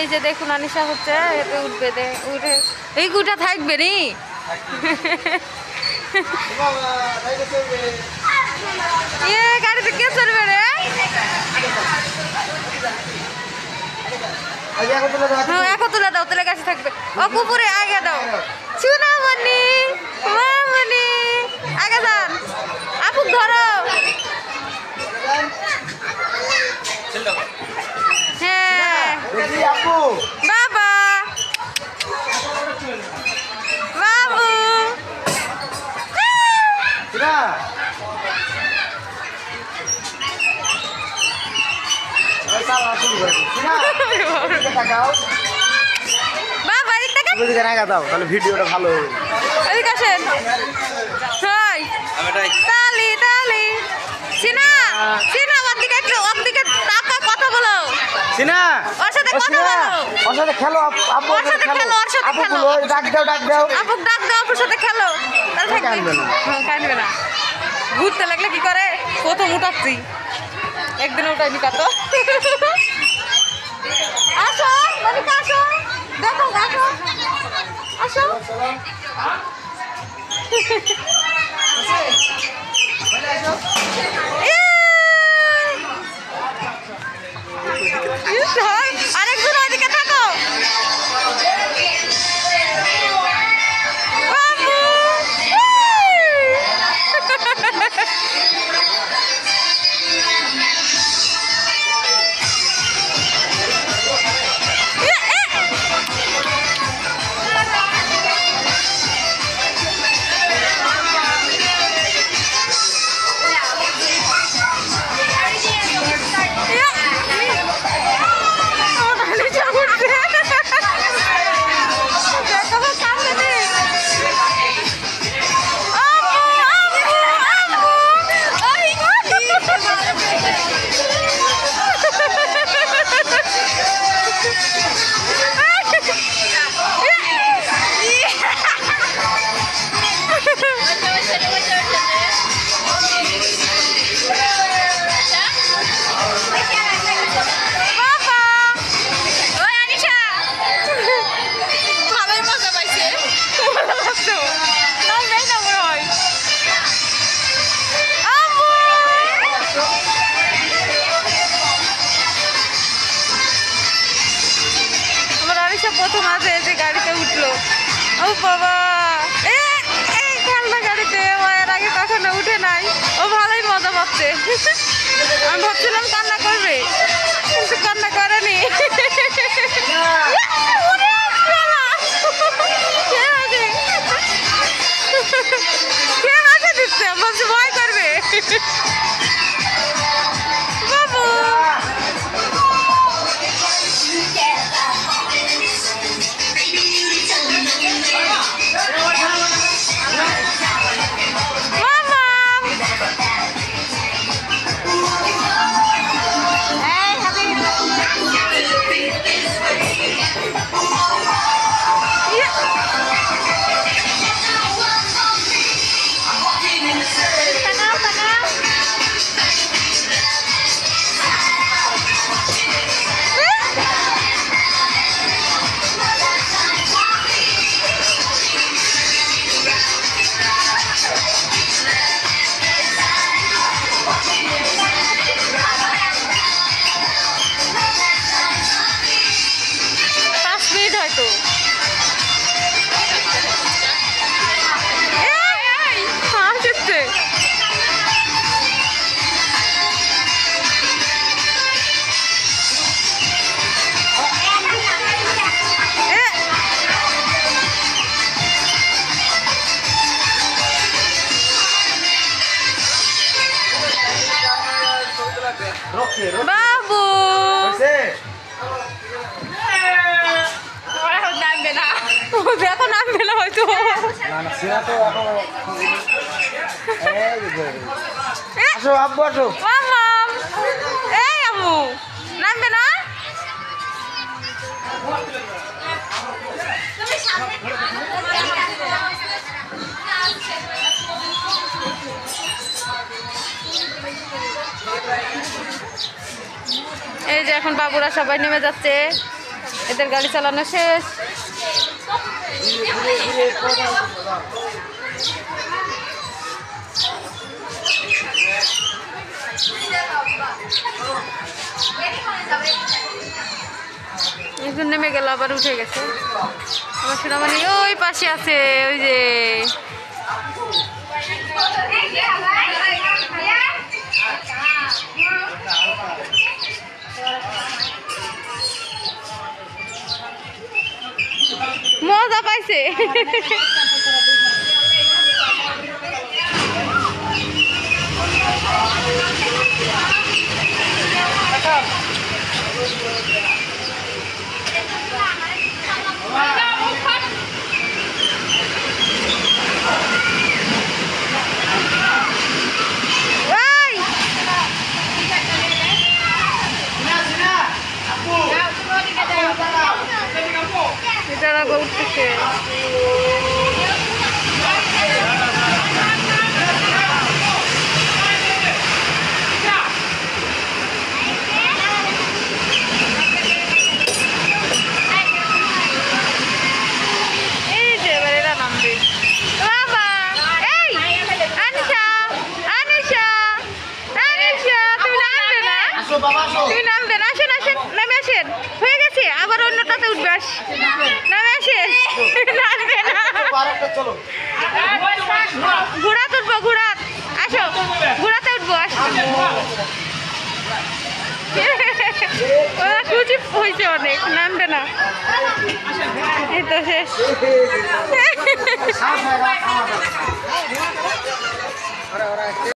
এই যে দেখুন আনিশা হচ্ছে এতে উঠবে, উঠে এই গুটা থাকবে নি। গাড়িতে কে চলবে রে? এখন তুলে দাও, তুলে গাছে থাকবে। ও কুকুরে আগে দাও। চুনামণি মামনি আগে যান, আপু ধরো। হ্যাঁ বাবা বাবু তাহলে ভিডিওটা ভালো হবে। এদিকে আসেন। তালি তালি সিনা সিনা ওর দিকে একটু, ওর দিকে তাকা, কথা বলো। সিনা ওর সাথে কথা বলো, ওর সাথে খেলো। ওর সাথে খেলো, ওর সাথে খেলো। ডাক দাও, ডাক দাও। আপুক ডাক দাও, আপুর সাথে খেলো। তাহলে থাকবে। কাটবে না। ঘুরতে লাগলে কি করে? প্রথম উঠাচ্ছি, একদিন উঠাইনি কত। আসো মনিকা, আসো দেখো, আসো আসো। আরেকজন ওইদিকে থাকো। প্রথম আছে যে গাড়িতে উঠলো। ও বাবা, খেলনা গাড়িতে এর আগে কখনো উঠে নাই। ও ভালোই মজা পাচ্ছে। আমি ভাবছিলাম কান্না করবে, কিন্তু কান্না করেনি। কে হাসি দিচ্ছে? ভাবছি ভয় করবে। বাবু বাবু নামবে না, এখন নামবে না হয়তো। আসো আব্বু, আসো। এই আম্মু নামবে না। এই যে এখন বাবুরা সবাই নেমে যাচ্ছে। এদের গাড়ি চালানো শেষ। একজন নেমে গেল, আবার উঠে গেছে। আমার সোনামণি ওই পাশে আছে, ওই যে মজা পাইছে। এটারা উঠতেছে। এই যে এবার এরা নামবে। বাবা এই আনিশা, আনিশা, আনিশা, তুমি নামবে না? তুমি নামবে না? আসেন আসেন, নামে আসেন। হয়ে গেছে, আবার অন্যটাতে উঠবে। আস নামে আসেন। নামবে না, ঘোড়া তুলবো, ঘোড়া। আসো, ঘোড়াতে উঠবো। আসো, ওরা খুশি হয়েছে অনেক, নামবে না। এই তো শেষ।